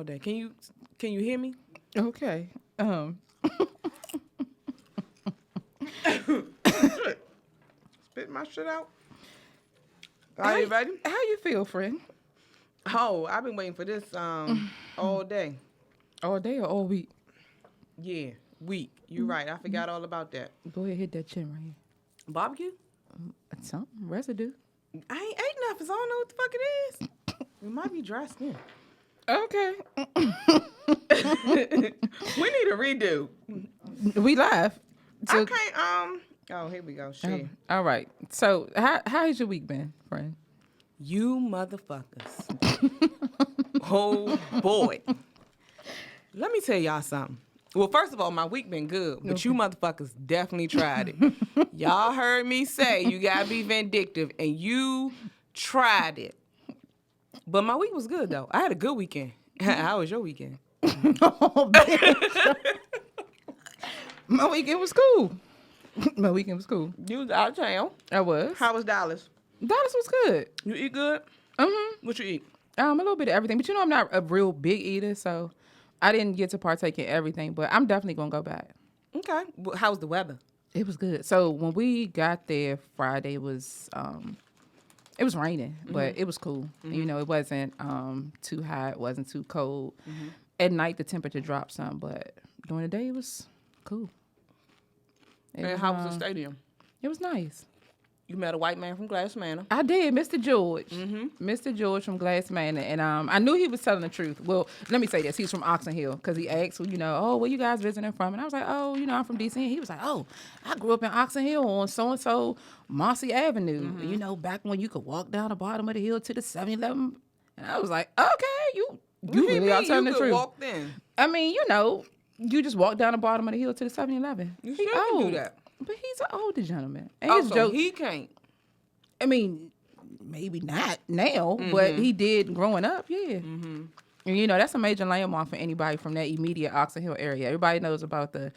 all day. Can you hear me? Okay. Spit my shit out. Are you ready? How you feel, friend? Oh, I've been waiting for this all day. All day or all week? Yeah, week. You're right. I forgot all about that. Go ahead, hit that chin right here. Barbecue? Something residue. I ain't ate nothing, so I don't know what the fuck it is. It might be dry skin. Okay. We need a redo. We live. So, I can't. Oh, here we go. Shit. all right. So, how has your week been, friend? You motherfuckers. Oh boy. Let me tell y'all something. Well, first of all, my week been good, but you motherfuckers definitely tried it. Y'all heard me say you gotta be vindictive, and you tried it. But my week was good though. I had a good weekend. How was your weekend? Oh, bitch. My weekend was cool. My weekend was cool. You was out of town. I was. How was Dallas? Dallas was good. You eat good? Mm-hmm. What you eat? A little bit of everything. But you know I'm not a real big eater, so I didn't get to partake in everything. But I'm definitely going to go back. Okay. Well, how was the weather? It was good. So when we got there Friday, it was raining, but it was cool. Mm-hmm. You know, it wasn't too hot. It wasn't too cold. Mm-hmm. At night, the temperature dropped some, but during the day, it was cool. And how was the stadium? It was nice. You met a white man from Glass Manor. I did, Mr. George. Mm-hmm. Mr. George from Glass Manor. And I knew he was telling the truth. Well, let me say this. He's from Oxon Hill because he asked, oh, where you guys visiting from? And I was like, oh, I'm from D.C. And he was like, oh, I grew up in Oxon Hill on so-and-so Marcy Avenue. Mm-hmm. Back when you could walk down the bottom of the hill to the 7-Eleven. And I was like, okay, you really are telling the truth. Walked in. I mean, you just walk down the bottom of the hill to the 7-Eleven. You sure can do that. But he's an older gentleman. And his joke, he can't. I mean, maybe not now, but he did growing up, yeah. Mm-hmm. And that's a major landmark for anybody from that immediate Oxon Hill area. Everybody knows about the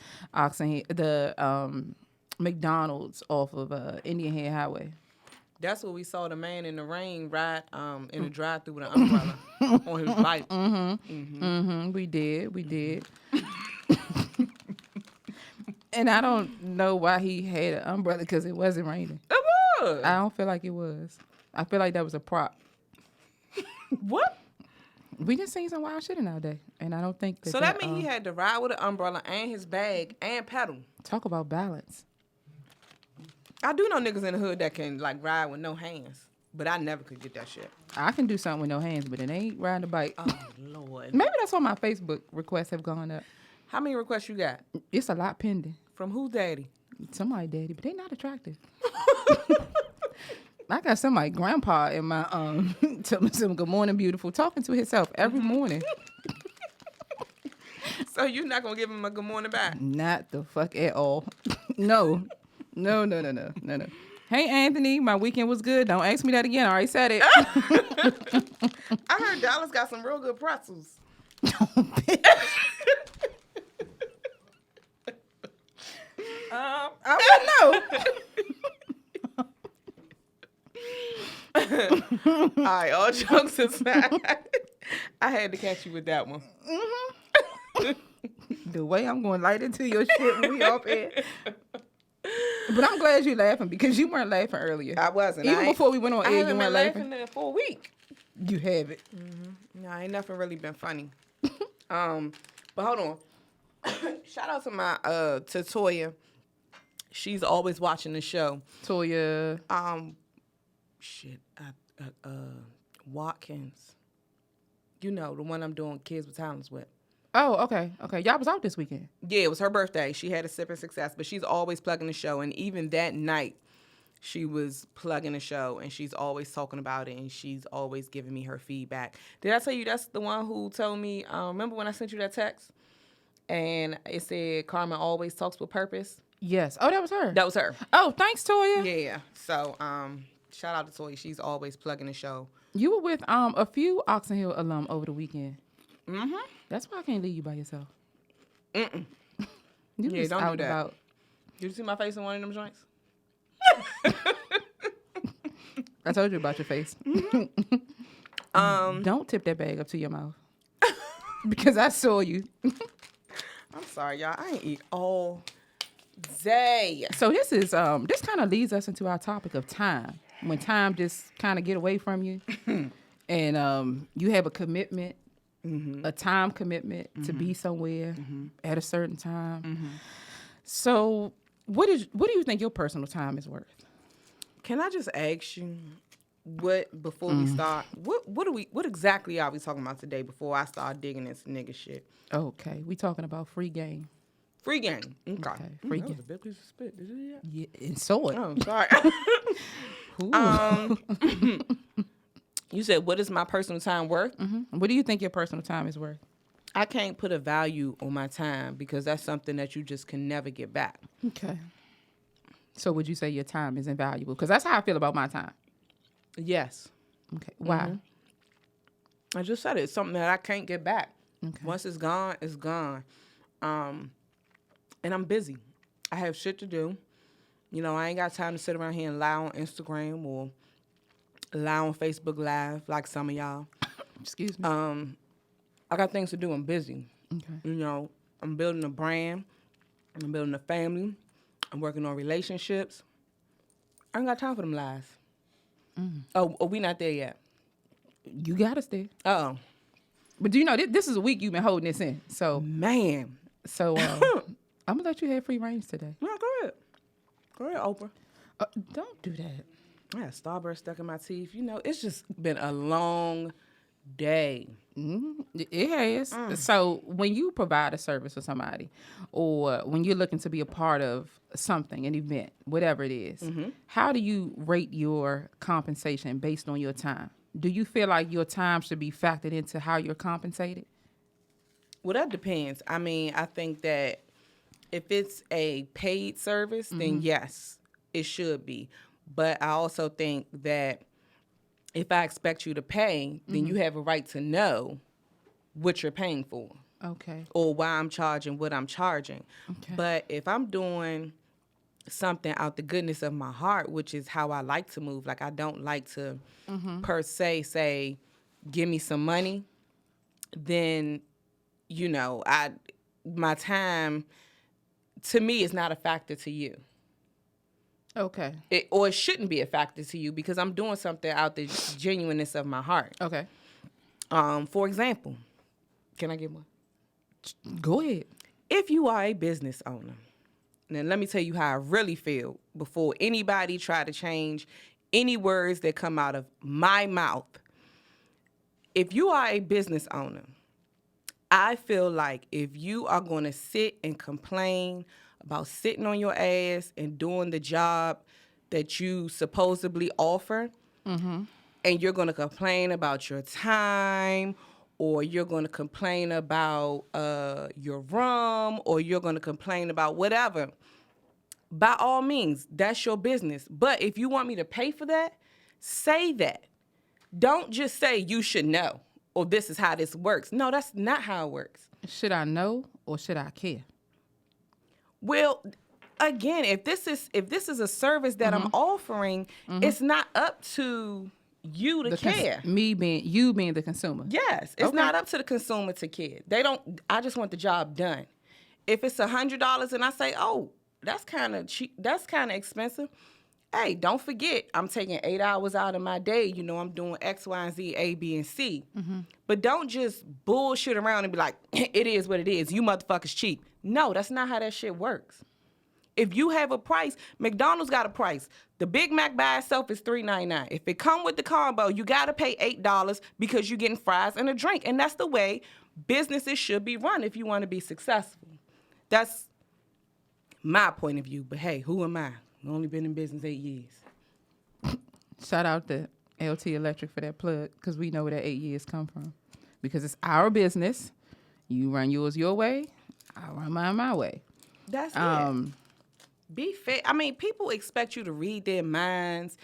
McDonald's off of Indian Head Highway. That's where we saw the man in the rain ride in the drive-thru with an umbrella on his bike. Mm-hmm. Mm-hmm. Mm-hmm. We did. And I don't know why he had an umbrella because it wasn't raining. It was. I don't feel like it was. I feel like that was a prop. What? We just seen some wild shit in our day, and I don't think that. So that means he had to ride with an umbrella and his bag and pedal. Talk about balance. I do know niggas in the hood that can ride with no hands, but I never could get that shit. I can do something with no hands, but it ain't riding a bike. Oh Lord. Maybe that's why my Facebook requests have gone up. How many requests you got? It's a lot pending. From who, daddy? Somebody daddy, but they not attractive. I got somebody grandpa in my telling me some good morning beautiful, talking to himself every morning. So you're not gonna give him a good morning back? Not the fuck at all. No. Hey Anthony, my weekend was good. Don't ask me that again. I already said it. I heard Dallas got some real good pretzels. I wouldn't know. All right, all jokes aside, I had to catch you with that one. Mm-hmm. The way I'm going to light into your shit when we off here. But I'm glad you're laughing because you weren't laughing earlier. I wasn't. Even before we went on air, you weren't laughing. There for a week. You have it. Mm-hmm. No, ain't nothing really been funny. But hold on. Shout out to my to Toya. She's always watching the show. Toya. Watkins. The one I'm doing Kids with Talents with. Oh, okay. Y'all was out this weekend. Yeah, it was her birthday. She had a sip of success, but she's always plugging the show. And even that night, she was plugging the show, and she's always talking about it, and she's always giving me her feedback. Did I tell you that's the one who told me, remember when I sent you that text? And it said, Carmen always talks with purpose? Yes. Oh, that was her? That was her. Oh, thanks, Toya. Yeah. So, shout out to Toya. She's always plugging the show. You were with a few Oxon Hill alum over the weekend. Mm-hmm. That's why I can't leave you by yourself. Mm-mm. You yeah, just don't out do that. About. Did you see my face in one of them joints? I told you about your face. Mm-hmm. Don't tip that bag up to your mouth. because I saw you. I'm sorry, y'all. I ain't eat all day. So this is this kind of leads us into our topic of time. When time just kind of get away from you, and you have a commitment, a time commitment to be somewhere at a certain time. So what do you think your personal time is worth? Can I just ask you before we start? What exactly are we talking about today? Before I start digging this nigga shit. Okay, we talking about free game. Free game. Okay. Free That game. was a big piece of spit. Did you hear that? Yeah, and so it. Oh, sorry. You said, what is my personal time worth? What do you think your personal time is worth? I can't put a value on my time because that's something that you just can never get back. Okay. So would you say your time is invaluable? Because that's how I feel about my time. Yes. Okay. Why? I just said it. It's something that I can't get back. Okay. Once it's gone, it's gone. And I'm busy. I have shit to do. You know, I ain't got time to sit around here and lie on Instagram or lie on Facebook Live like some of y'all. Excuse me. I got things to do. I'm busy. Okay. You know, I'm building a brand. I'm building a family. I'm working on relationships. I ain't got time for them lies. Oh, we not there yet. You got us there. Uh-oh. But do you know, this is a week you've been holding this in. So, Man. I'm going to let you have free range today. No, go ahead. Go ahead, Oprah. Don't do that. I had Starburst stuck in my teeth. You know, it's just been a long day. It has. So when you provide a service for somebody or when you're looking to be a part of something, an event, whatever it is, how do you rate your compensation based on your time? Do you feel like your time should be factored into how you're compensated? Well, that depends. I mean, I think that if it's a paid service, then yes, it should be. But I also think that if I expect you to pay, then you have a right to know what you're paying for. Okay. Or why I'm charging what I'm charging. Okay. But if I'm doing something out the goodness of my heart, which is how I like to move, like I don't like to per se say, give me some money, then, you know, my time, to me, is not a factor to you. Okay. It shouldn't be a factor to you because I'm doing something out the genuineness of my heart. Okay. For example, can I get one? Go ahead. If you are a business owner, then let me tell you how I really feel before anybody try to change any words that come out of my mouth. If you are a business owner, I feel like if you are going to sit and complain about sitting on your ass and doing the job that you supposedly offer, and you're going to complain about your time, or you're going to complain about your room, or you're going to complain about whatever, by all means, that's your business. But if you want me to pay for that, say that. Don't just say you should know, or this is how this works. No, that's not how it works. Should I know or should I care? Well, again, if this is a service that I'm offering, it's not up to you to care. You being the consumer. Yes, it's not up to the consumer to care. I just want the job done. If it's $100 and I say, oh, that's kind of cheap, that's kind of expensive. Hey, don't forget, I'm taking 8 hours out of my day. You know, I'm doing X, Y, and Z, A, B, and C. But don't just bullshit around and be like, it is what it is. You motherfuckers cheap. No, that's not how that shit works. If you have a price, McDonald's got a price. The Big Mac by itself is $3.99. If it come with the combo, you got to pay $8 because you're getting fries and a drink. And that's the way businesses should be run if you want to be successful. That's my point of view. But hey, who am I? I've only been in business 8 years. Shout out to LT Electric for that plug because we know where that 8 years come from. Because it's our business. You run yours your way. I run mine my way. That's it. Be fair. I mean, people expect you to read their minds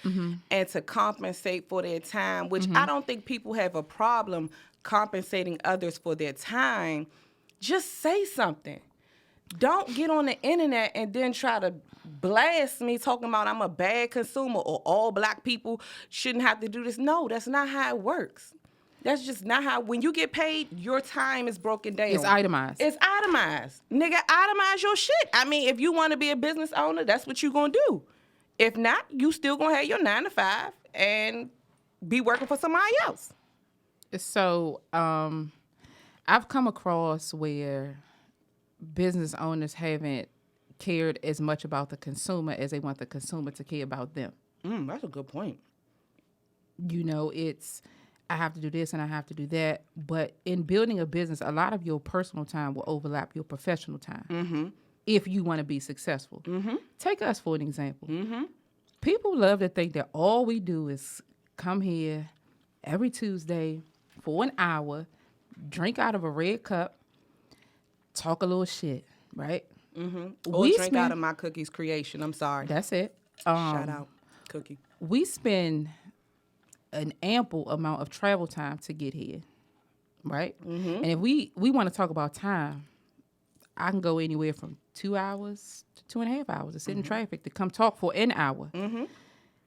and to compensate for their time, which I don't think people have a problem compensating others for their time. Just say something. Don't get on the internet and then try to blast me talking about I'm a bad consumer or all black people shouldn't have to do this. No, that's not how it works. That's just not how, when you get paid, your time is broken down. It's itemized. It's itemized. Nigga, itemize your shit. I mean, if you want to be a business owner, that's what you gonna do. If not, you still gonna have your 9 to 5 and be working for somebody else. So, I've come across where business owners haven't cared as much about the consumer as they want the consumer to care about them. That's a good point. You know, it's, I have to do this and I have to do that. But in building a business, a lot of your personal time will overlap your professional time if you want to be successful. Take us for an example. People love to think that all we do is come here every Tuesday for an hour, drink out of a red cup, talk a little shit, right? Or drink out of my Cookie's creation. I'm sorry. That's it. Shout out, Cookie. We spend an ample amount of travel time to get here, right? And if we want to talk about time, I can go anywhere from 2 hours to 2.5 hours to sit in traffic to come talk for an hour.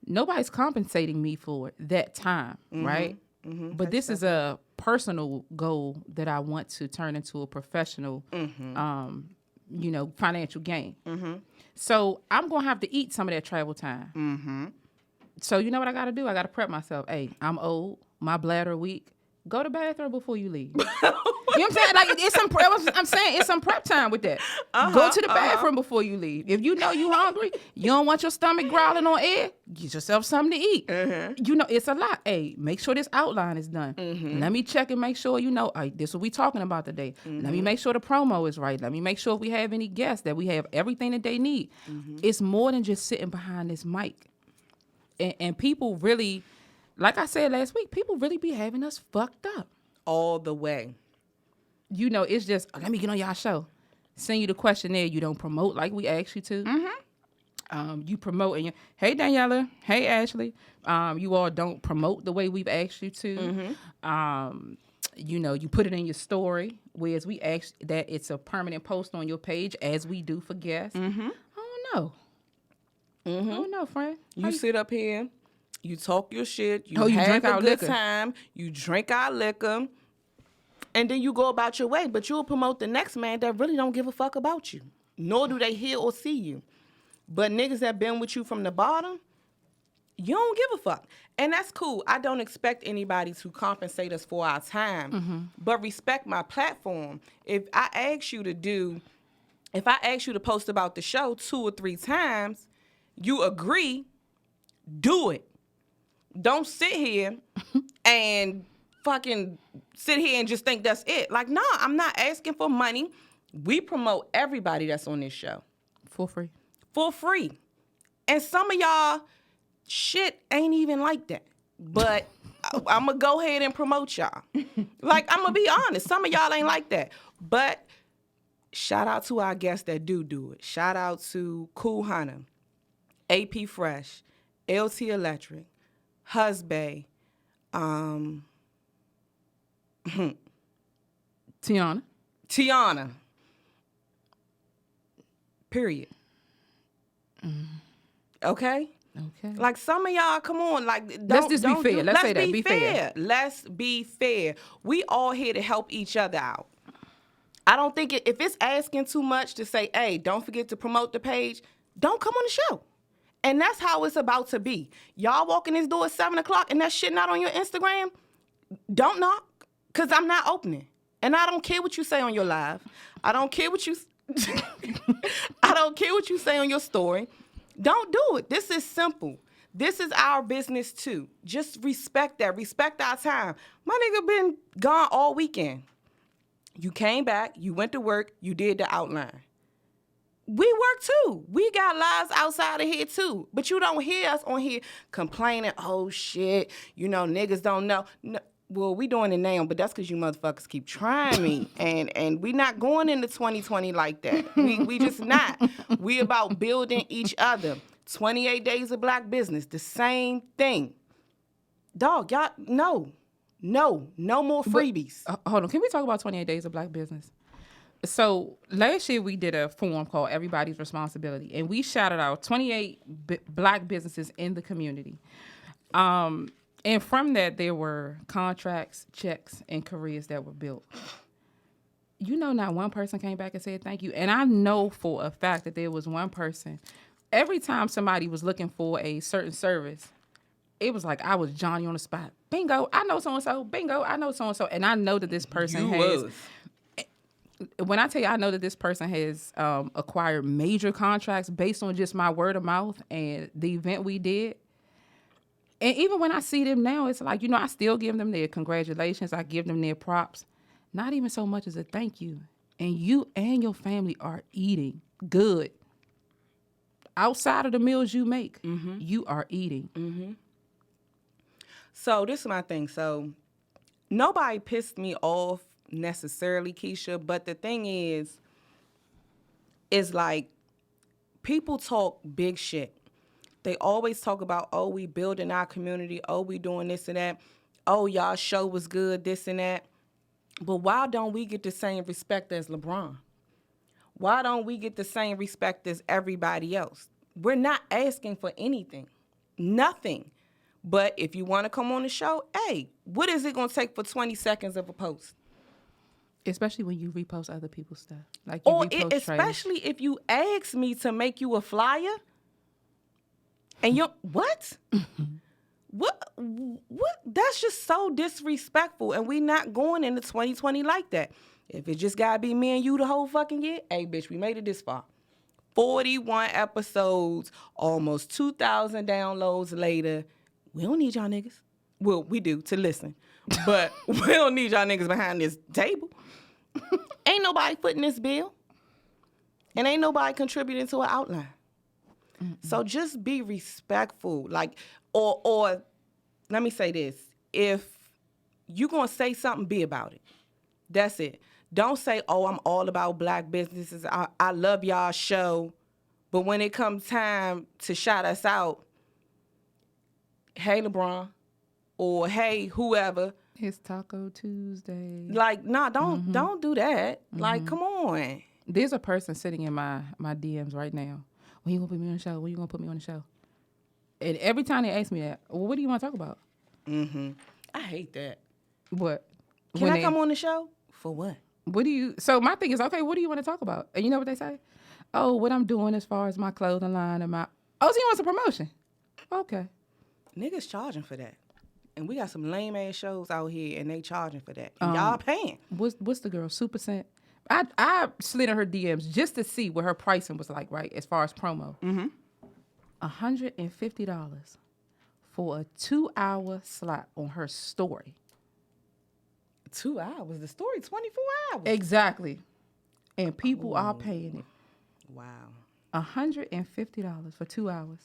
Nobody's compensating me for that time, right? But this is a personal goal that I want to turn into a professional, you know, financial gain. So I'm going to have to eat some of that travel time. So you know what I got to do? I got to prep myself. Hey, I'm old. My bladder weak. Go to the bathroom before you leave. You know what I'm saying? Like, it's some prep. I'm saying it's some prep time with that. Go to the bathroom before you leave. If you know you hungry, you don't want your stomach growling on air, get yourself something to eat. You know, it's a lot. Hey, make sure this outline is done. Let me check and make sure, you know, this is what we talking about today. Let me make sure the promo is right. Let me make sure if we have any guests that we have everything that they need. It's more than just sitting behind this mic. And people really, like I said last week, people really be having us fucked up. All the way. You know, it's just, let me get on y'all show. Send you the questionnaire. You don't promote like we asked you to. You promote and hey, Daniela. Hey, Ashley. You all don't promote the way we've asked you to. You know, you put it in your story, whereas we ask that it's a permanent post on your page as we do for guests. I don't know. I don't know, friend. You sit up here, you talk your shit, you you have drink a our good liquor. time, you drink our liquor, and then you go about your way. But you'll promote the next man that really don't give a fuck about you, nor do they hear or see you. But niggas that been with you from the bottom, you don't give a fuck. And that's cool. I don't expect anybody to compensate us for our time, but respect my platform. If I ask you to post about the show 2 or 3 times, you agree, do it. Don't sit here and fucking sit here and just think that's it. Like, nah, I'm not asking for money. We promote everybody that's on this show. For free. For free. And some of y'all shit ain't even like that. But I'm going to go ahead and promote y'all. Like, I'm going to be honest. Some of y'all ain't like that. But shout out to our guests that do it. Shout out to Cool Hunter, AP Fresh, LT Electric, Husbay, Tiana. Period. Okay? Okay. Like, some of y'all, come on, like, Let's just be fair. Let's say that. Be fair. Let's be fair. We all here to help each other out. I don't think if it's asking too much to say, hey, don't forget to promote the page, don't come on the show. And that's how it's about to be. Y'all walk in this door at 7 o'clock and that shit not on your Instagram, don't knock, because I'm not opening. And I don't care what you say on your live. I don't care what you say on your story. Don't do it. This is simple. This is our business too. Just respect that. Respect our time. My nigga been gone all weekend. You came back, you went to work, you did the outline. We work too. We got lives outside of here too. But you don't hear us on here complaining, oh shit, you know, niggas don't know. No, well, we doing it now, but that's because you motherfuckers keep trying me. And we not going into 2020 like that. We just not. We about building each other. 28 Days of Black Business, the same thing. Dog, y'all, no more freebies. Hold on, can we talk about 28 Days of Black Business? So last year we did a forum called Everybody's Responsibility, and we shouted out 28 Black businesses in the community. And from that, there were contracts, checks, and careers that were built. You know, not one person came back and said thank you. And I know for a fact that there was one person. Every time somebody was looking for a certain service, it was like I was Johnny on the spot. Bingo, I know so-and-so. Bingo, I know so-and-so. And I know that this person when I tell you I know that this person has acquired major contracts based on just my word of mouth and the event we did. And even when I see them now, it's like, you know, I still give them their congratulations. I give them their props. Not even so much as a thank you. And you and your family are eating good. Outside of the meals you make, you are eating. Mm-hmm. So this is my thing. So nobody pissed me off necessarily, Keisha, but the thing is like people talk big shit. They always talk about, oh, we building our community, oh, we doing this and that, oh, y'all show was good, this and that. But why don't we get the same respect as LeBron? Why don't we get the same respect as everybody else? We're not asking for anything, nothing. But if you want to come on the show, hey, what is it going to take for 20 seconds of a post? Especially when you repost other people's stuff. Like you especially if you ask me to make you a flyer. And you're, what? What? That's just so disrespectful. And we not going into 2020 like that. If it just got to be me and you the whole fucking year, hey, bitch, we made it this far. 41 episodes, almost 2,000 downloads later. We don't need y'all niggas. Well, we do to listen. But we don't need y'all niggas behind this table. Ain't nobody footing this bill. And ain't nobody contributing to an outline. Mm-mm. So just be respectful. Like, or let me say this. If you going to say something, be about it. That's it. Don't say, oh, I'm all about black businesses. I love y'all show. But when it comes time to shout us out, hey, LeBron, or hey, whoever. It's Taco Tuesday. Like, nah, don't do that. Mm-hmm. Like, come on. There's a person sitting in my DMs right now. When you gonna put me on the show? When you gonna put me on the show? And every time they ask me that, well, what do you want to talk about? Mm-hmm. I hate that. What? Can I come on the show? For what? So my thing is, okay, what do you want to talk about? And you know what they say? Oh, what I'm doing as far as my clothing line and my... Oh, so you want some promotion? Okay. Niggas charging for that. And we got some lame-ass shows out here, and they charging for that. And y'all paying. What's the girl, Super Cent? I slid in her DMs just to see what her pricing was like, right, as far as promo. Mm-hmm. $150 for a 2-hour slot on her story. 2 hours? The story 24 hours. Exactly. And people are paying it. Wow. $150 for 2 hours.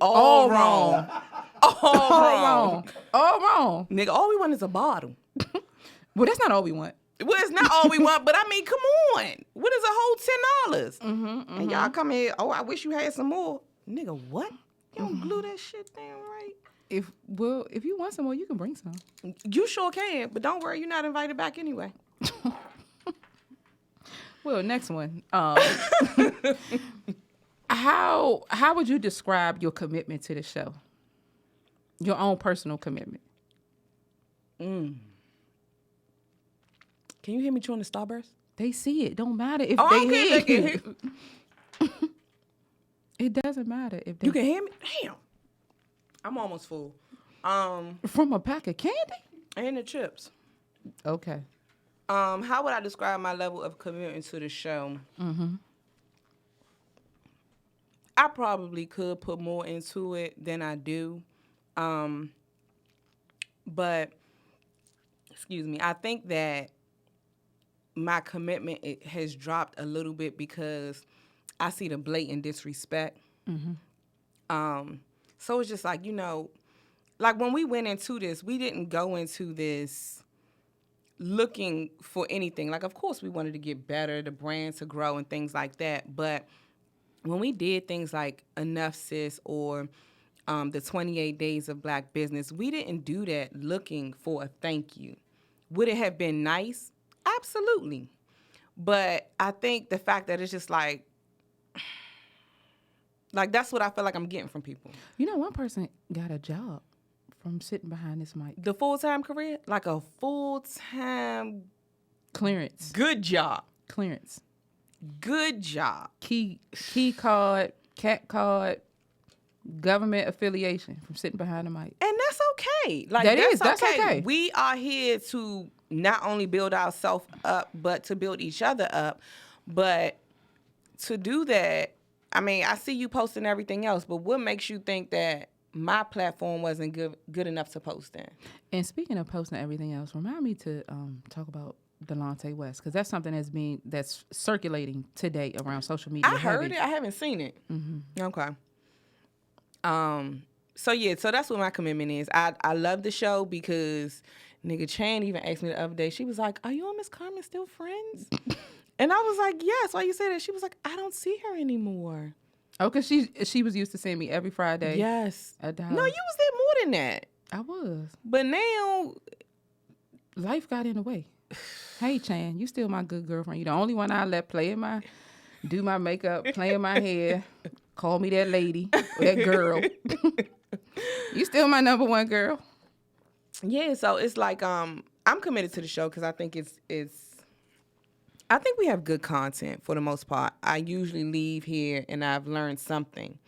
All wrong. All wrong. Nigga, all we want is a bottle. Well, that's not all we want. Well, it's not all we want, but I mean, come on. What is a whole $10? Mm-hmm. And y'all come here, oh, I wish you had some more. Nigga, what? You don't glue that shit down right? If you want some more, you can bring some. You sure can, but don't worry, you're not invited back anyway. Well, next one. How would you describe your commitment to the show? Your own personal commitment. Can you hear me chewing the Starburst? They see it. Don't matter if they hear you. It doesn't matter if they... You can hear me? Damn. I'm almost full. From a pack of candy? And the chips. Okay. How would I describe my level of commitment to the show? Mm-hmm. I probably could put more into it than I do. But, excuse me, I think that my commitment has dropped a little bit because I see the blatant disrespect. Mm-hmm. So it's just like, you know, like when we went into this, we didn't go into this looking for anything. Like, of course, we wanted to get better, the brand to grow and things like that. But when we did things like Enough Sis or the 28 Days of Black Business, we didn't do that looking for a thank you. Would it have been nice? Absolutely. But I think the fact that it's just like, Like, that's what I feel like I'm getting from people. You know, one person got a job from sitting behind this mic. The full-time career? Like a full-time... Clearance. Good job. Clearance. Good job. Key card, cat card, government affiliation from sitting behind the mic. And that's okay. Like, that's okay. We are here to not only build ourselves up, but to build each other up. But to do that, I mean, I see you posting everything else, but what makes you think that my platform wasn't good enough to post in? And speaking of posting everything else, remind me to talk about Delonte West, because that's something that's circulating today around social media. I heard it. I haven't seen it. Mm-hmm. Okay. So that's what my commitment is. I love the show because nigga Chan even asked me the other day. She was like, "Are you and Miss Carmen still friends?" And I was like, "Yes." Why you say that? She was like, "I don't see her anymore." Oh, because she was used to seeing me every Friday. Yes. At the house. No, you was there more than that. I was. But now life got in the way. Hey, Chan, you still my good girlfriend. You the only one I let do my makeup, play in my hair, call me that lady, or that girl. You still my number one girl. Yeah, so it's like I'm committed to the show because I think I think we have good content for the most part. I usually leave here and I've learned something.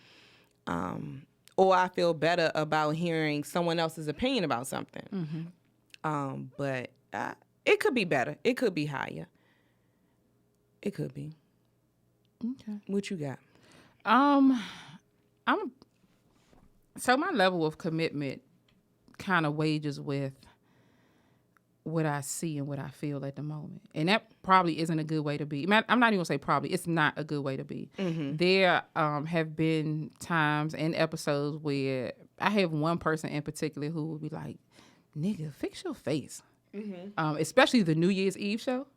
Or I feel better about hearing someone else's opinion about something. Mm-hmm. But it could be better. It could be higher. It could be. Okay. What you got? So my level of commitment kind of wages with what I see and what I feel at the moment. And that probably isn't a good way to be. I'm not even gonna say probably. It's not a good way to be. Mm-hmm. There have been times and episodes where I have one person in particular who would be like, "Nigga, fix your face." Mm-hmm. Especially the New Year's Eve show.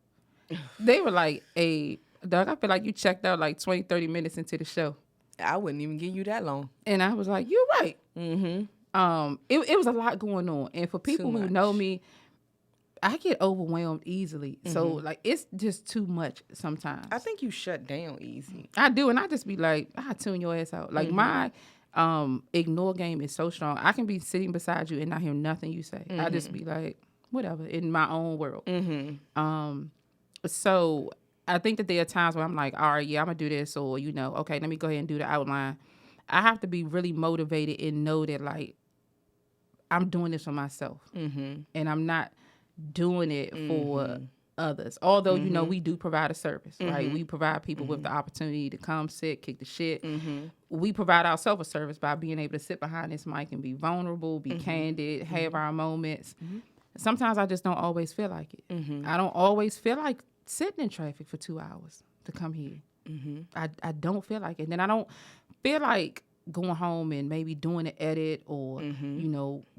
They were like, "Hey, Doug, I feel like you checked out like 20, 30 minutes into the show." I wouldn't even give you that long. And I was like, "You're right." Mm-hmm. It was a lot going on. And for people who know me, I get overwhelmed easily. Mm-hmm. So, like, it's just too much sometimes. I think you shut down easy. I do. And I just be like, I tune your ass out. Like, my ignore game is so strong. I can be sitting beside you and not hear nothing you say. Mm-hmm. I just be like, whatever, in my own world. Mm-hmm. So I think that there are times where I'm like, all right, yeah, I'm going to do this. Or, okay, let me go ahead and do the outline. I have to be really motivated and know that, like, I'm doing this for myself. Mm-hmm. And I'm not doing it for others. Although, we do provide a service, right? We provide people with the opportunity to come sit, kick the shit. Mm-hmm. We provide ourselves a service by being able to sit behind this mic and be vulnerable, be candid, have our moments. Mm-hmm. Sometimes I just don't always feel like it. Mm-hmm. I don't always feel like sitting in traffic for 2 hours to come here. Mm-hmm. I don't feel like it. And then I don't feel like going home and maybe doing an edit or,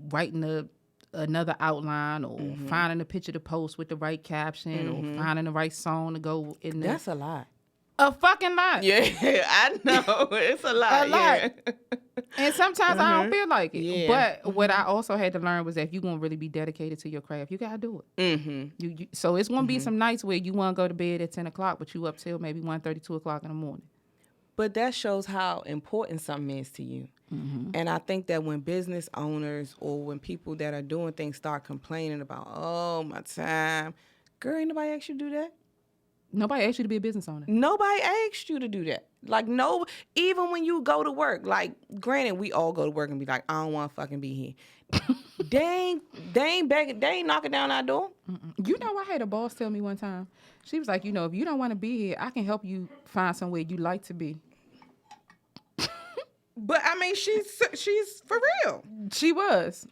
writing another outline or finding a picture to post with the right caption or finding the right song to go in there. That's a lot. A fucking lot. Yeah, I know. It's a lot. A lot. And sometimes I don't feel like it. Yeah. But what I also had to learn was that if you're going to really be dedicated to your craft, you got to do it. Mm-hmm. So it's going to be some nights where you want to go to bed at 10 o'clock, but you up till maybe 1:30, 2 o'clock in the morning. But that shows how important something is to you. Mm-hmm. And I think that when business owners or when people that are doing things start complaining about, oh, my time, girl, ain't nobody asked you to do that. Nobody asked you to be a business owner. Nobody asked you to do that. Like, no, even when you go to work, like, granted, we all go to work and be like, I don't want to fucking be here. they ain't knocking down our door. Mm-mm. You know, I had a boss tell me one time, she was like, if you don't want to be here, I can help you find somewhere you like to be. But, I mean, she's for real. She was.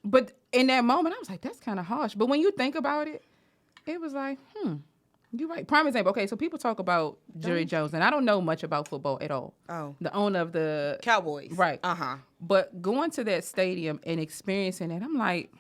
But in that moment, I was like, that's kind of harsh. But when you think about it, it was like, you're right. Prime example. Okay, so people talk about Jerry Jones, and I don't know much about football at all. Oh. The owner of the Cowboys. Right. Uh-huh. But going to that stadium and experiencing it, I'm like,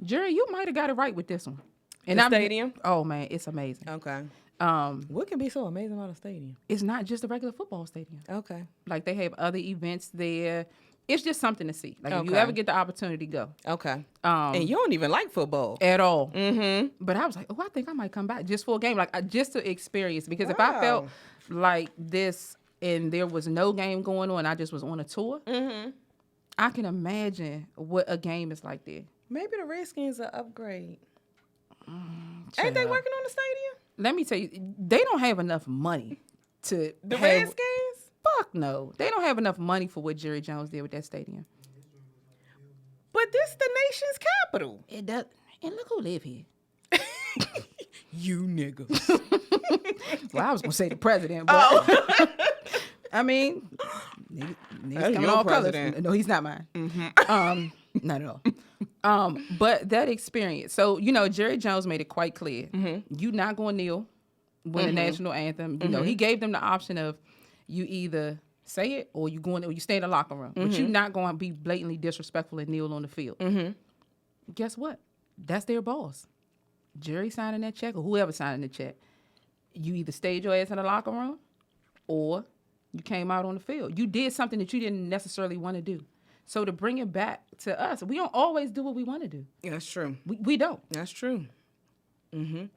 Jerry, you might have got it right with this one. And the stadium? Oh, man, it's amazing. Okay. What can be so amazing about a stadium? It's not just a regular football stadium. Okay. Like, they have other events there. It's just something to see. Like, if you ever get the opportunity, go. Okay. And you don't even like football. At all. Mm-hmm. But I was like, I think I might come back just for a game. Like, just to experience. Because if I felt like this and there was no game going on, I just was on a tour, I can imagine what a game is like there. Maybe the Redskins are upgrade. Ain't Child. they working on the stadium? Let me tell you, they don't have enough money to The have, Redskins? Fuck no. They don't have enough money for what Jerry Jones did with that stadium. But this the nation's capital. It does. And look who live here. You niggas. Well, I was going to say the president, but I mean, niggas That's coming your all colors. president. No, he's not mine. Not at all. But that experience. So, you know, Jerry Jones made it quite clear. You not going to kneel when the national anthem. You know, he gave them the option of you either say it or you going or you stay in the locker room. But you're not going to be blatantly disrespectful and kneel on the field. Guess what? That's their boss. Jerry signing that check or whoever signing the check. You either stayed your ass in the locker room or you came out on the field. You did something that you didn't necessarily want to do. So to bring it back to us, we don't always do what we want to do. That's true. We don't. That's true. You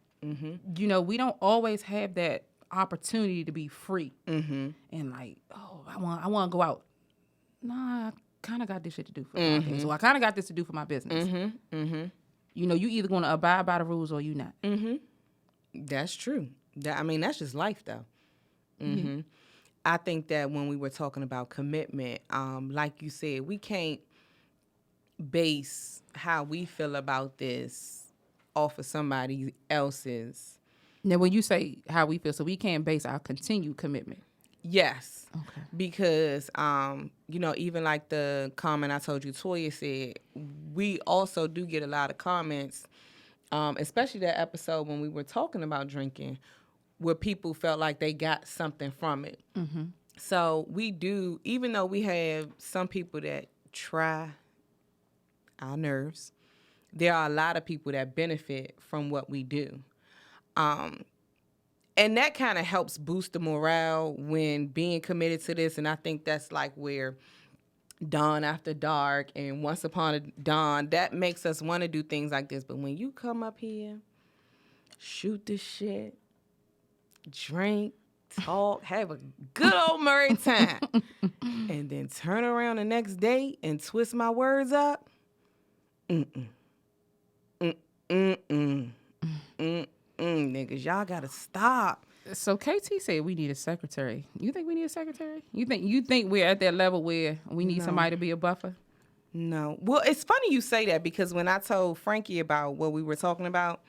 know, we don't always have that opportunity to be free and like, oh, I want to go out. Nah, I kind of got this shit to do for my business. So I kind of got this to do for my business. You know, you either going to abide by the rules or you not. That's true. That's just life, though. I think that when we were talking about commitment, like you said, we can't base how we feel about this off of somebody else's. Now, when you say how we feel, so we can't base our continued commitment. Yes. Okay. Because, you know, even like the comment I told you Toya said, we also do get a lot of comments, especially that episode when we were talking about drinking, where people felt like they got something from it. So we do, even though we have some people that try our nerves, there are a lot of people that benefit from what we do. And that kind of helps boost the morale when being committed to this. And I think that's like where Dawn After Dark and Once Upon a Dawn, that makes us want to do things like this. But when you come up here, shoot the shit, drink, talk, have a good old Murray time, and then turn around the next day and twist my words up, niggas, y'all gotta stop. So KT said we need a secretary. You think we need a secretary? You think we're at that level where we need somebody to be a buffer? No. Well, it's funny you say that because when I told Frankie about what we were talking about,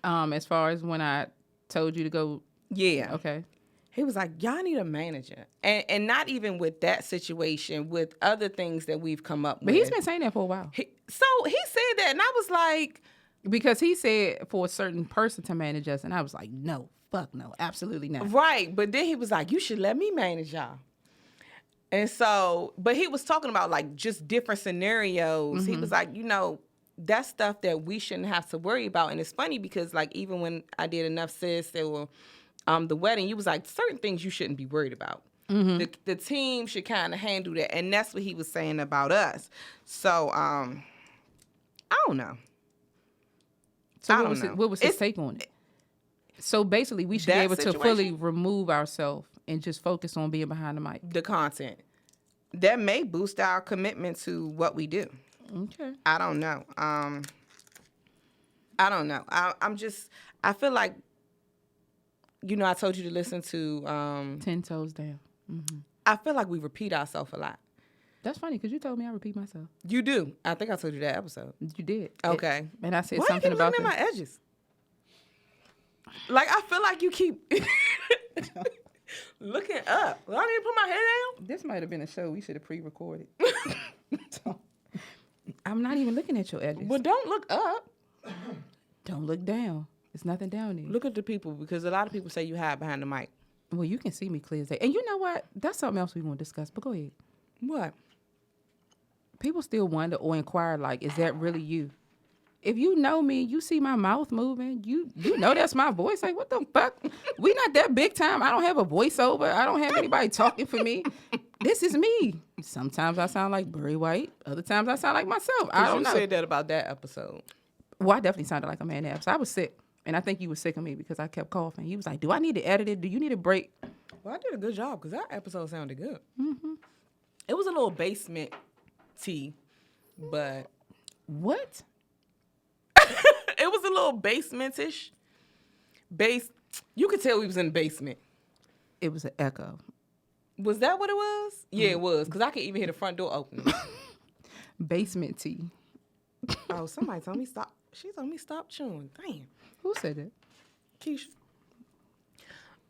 as far as when I told you to go, yeah, okay, he was like, y'all need a manager, and not even with that situation, with other things that we've come up with. But he's been saying that for a while. So he said that, and I was like, because he said for a certain person to manage us, and I was like, no, fuck no, absolutely not. Right, but then he was like, you should let me manage y'all. And so, but he was talking about like just different scenarios. He was like, you know, that's stuff that we shouldn't have to worry about. And it's funny because like even when I did Enough Sis or the wedding, you was like, certain things you shouldn't be worried about. The team should kind of handle that. And that's what he was saying about us. So, I don't know. So what was his take on it? So basically, we should be able to fully remove ourselves and just focus on being behind the mic. The content. That may boost our commitment to what we do. Okay. I don't know. I don't know. I feel like, you know, I told you to listen to 10 Toes Down. I feel like we repeat ourselves a lot. That's funny because you told me I repeat myself. You do. I think I told you that episode. You did. Okay. And I said Why something you keep about looking at my edges. Like I feel like you keep looking up. Well, I need to put my head down. This might have been a show we should have pre-recorded. I'm not even looking at your edges. Well, don't look up. Don't look down. There's nothing down there. Look at the people because a lot of people say you hide behind the mic. Well, you can see me clear as day. And you know what? That's something else we want to discuss. But go ahead. What? People still wonder or inquire, like, is that really you? If you know me, you see my mouth moving, you know that's my voice. Like, what the fuck? We not that big time. I don't have a voiceover. I don't have anybody talking for me. This is me. Sometimes I sound like Barry White. Other times I sound like myself. I don't know. You said that about that episode. Well, I definitely sounded like a man. So I was sick. And I think you were sick of me because I kept coughing. He was like, do I need to edit it? Do you need a break? Well, I did a good job because that episode sounded good. Mm-hmm. It was a little basement tea, but What? it was a little basementish. You could tell we was in the basement. It was an echo. Was that what it was? Yeah, it was, because I could even hear the front door opening. Basement tea. Oh, somebody told me stop. She told me stop chewing. Damn. Who said that? Keisha.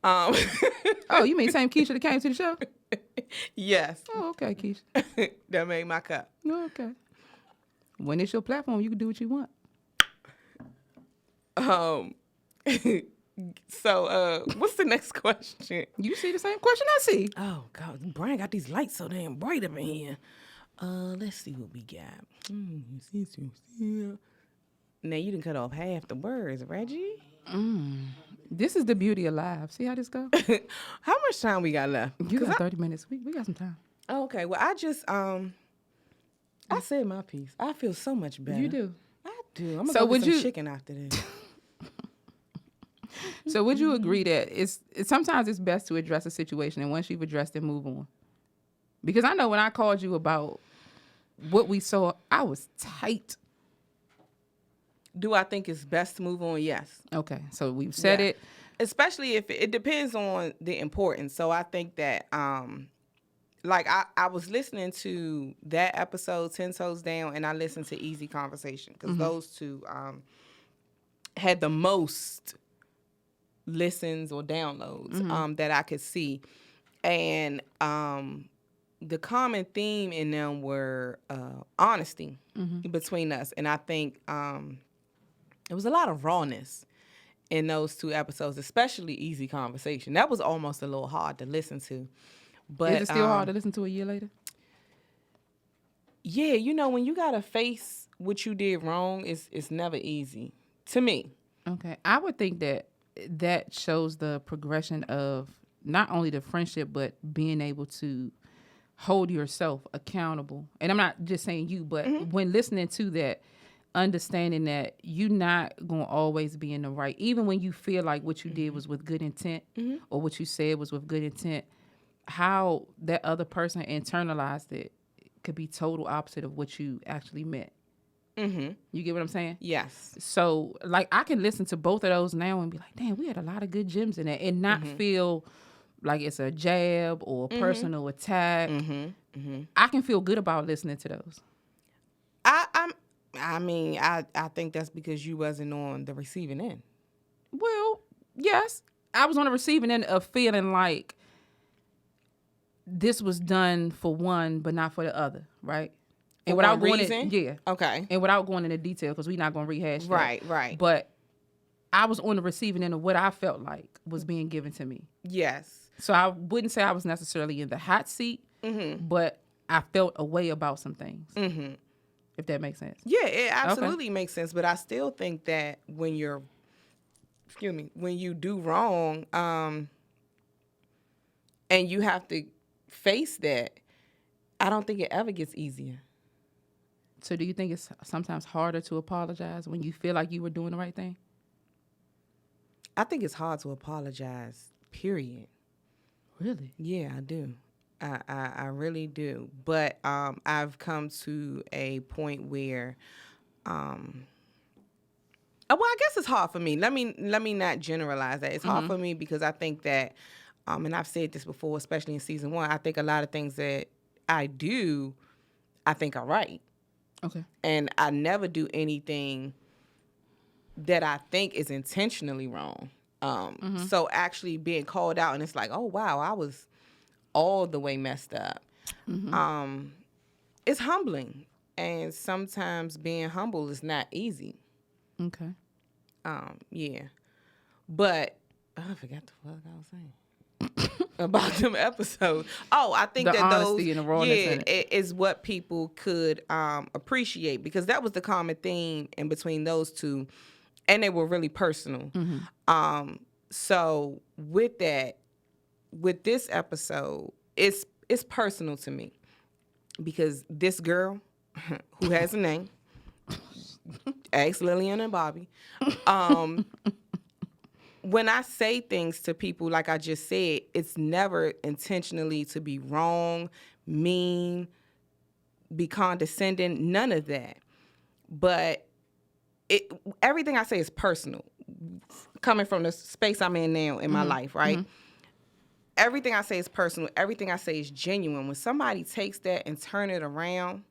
Oh, you mean same Keisha that came to the show? Yes. Oh, okay, Keisha. That made my cup. Oh, okay. When it's your platform, you can do what you want. So, what's the next question? You see the same question I see. Oh, God. Brian got these lights so damn bright up in here. Let's see what we got. Now, you done cut off half the words, Reggie. This is the beauty of live. See how this goes? How much time we got left? You got 30 minutes. We got some time. Oh, okay. Well, I said my piece. I feel so much better. You do. I do. I'm going to So go get some you- chicken after this. So would you agree that sometimes it's best to address a situation, and once you've addressed it, move on? Because I know when I called you about what we saw, I was tight. Do I think it's best to move on? Yes. Okay, so we've said Yeah. it. Especially if it depends on the importance. So I think that, like I was listening to that episode, 10 Toes Down, and I listened to Easy Conversation because those two had the most listens or downloads that I could see. And the common theme in them were honesty between us. And I think there was a lot of rawness in those two episodes, especially Easy Conversation. That was almost a little hard to listen to. But Is it still hard to listen to a year later? Yeah, when you gotta face what you did wrong, it's never easy. To me. Okay, I would think that shows the progression of not only the friendship, but being able to hold yourself accountable. And I'm not just saying you, but when listening to that, understanding that you're not going to always be in the right, even when you feel like what you did was with good intent or what you said was with good intent, how that other person internalized it could be total opposite of what you actually meant. You get what I'm saying? Yes. So, like, I can listen to both of those now and be like, damn, we had a lot of good gems in that, and not feel like it's a jab or a personal attack. I can feel good about listening to those. I think that's because you wasn't on the receiving end. Well, yes, I was on the receiving end of feeling like this was done for one, but not for the other, right? And without going Okay. And without going into detail, because we're not going to rehash that. Right. But I was on the receiving end of what I felt like was being given to me. Yes. So I wouldn't say I was necessarily in the hot seat, but I felt a way about some things. If that makes sense. Yeah, it absolutely makes sense. But I still think that when you do wrong, and you have to face that, I don't think it ever gets easier. So do you think it's sometimes harder to apologize when you feel like you were doing the right thing? I think it's hard to apologize, period. Really? Yeah, I do. I really do. But I've come to a point where, well, I guess it's hard for me. Let me not generalize that. It's hard for me because I think that, and I've said this before, especially in season 1, I think a lot of things that I do, I think are right. Okay. And I never do anything that I think is intentionally wrong. So actually being called out and it's like, oh, wow, I was all the way messed up. It's humbling. And sometimes being humble is not easy. Okay. Yeah. But I forgot the fuck I was saying. About them episodes. Oh, I think The that honesty those and the rawness in it. is what people could appreciate, because that was the common theme in between those two, and they were really personal. So with that, with this episode, it's personal to me because this girl who has a name, ask Lillian and Bobby, when I say things to people, like I just said, it's never intentionally to be wrong, mean, be condescending, none of that. But everything I say is personal, coming from the space I'm in now in my life, right? Everything I say is personal. Everything I say is genuine. When somebody takes that and turn it around,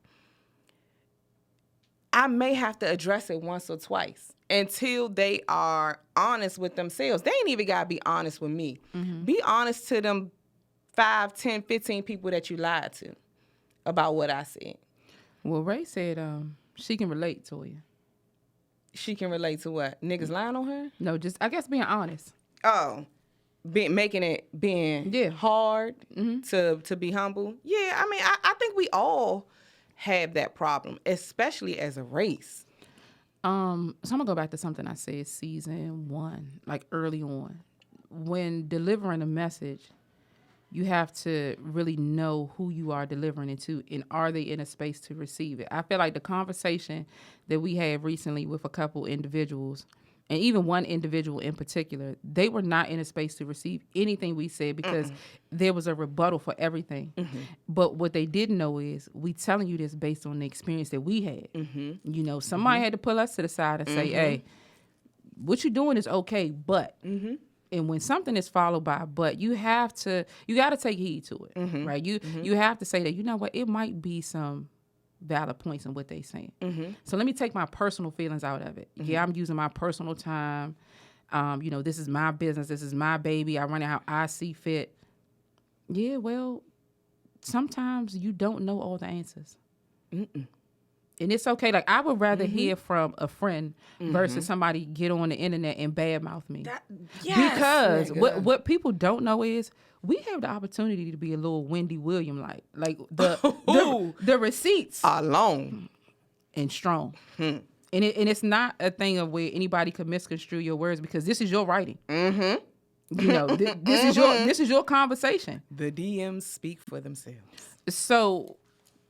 I may have to address it once or twice until they are honest with themselves. They ain't even got to be honest with me. Be honest to them 5, 10, 15 people that you lied to about what I said. Well, Ray said she can relate to you. She can relate to what? Niggas lying on her? No, just, I guess, being honest. Oh, making it hard to be humble. Yeah, I mean, I think we all have that problem, especially as a race. So I'm gonna go back to something I said season 1, like early on. When delivering a message, you have to really know who you are delivering it to, and are they in a space to receive it. I feel like the conversation that we had recently with a couple individuals, and even one individual in particular, they were not in a space to receive anything we said because there was a rebuttal for everything. But what they didn't know is we telling you this based on the experience that we had. You know, somebody had to pull us to the side and say, hey, what you're doing is okay, but. And when something is followed by a but, you got to take heed to it, right? You have to say that, you know what, it might be some valid points in what they saying. So let me take my personal feelings out of it. Yeah, I'm using my personal time. You know, this is my business. This is my baby. I run it how I see fit. Yeah, well, sometimes you don't know all the answers. And it's okay. Like, I would rather hear from a friend versus somebody get on the internet and badmouth me. Because what people don't know is we have the opportunity to be a little Wendy Williams like the receipts are long and strong. And it's not a thing of where anybody could misconstrue your words, because this is your writing. You know, this is your conversation. The DMs speak for themselves. So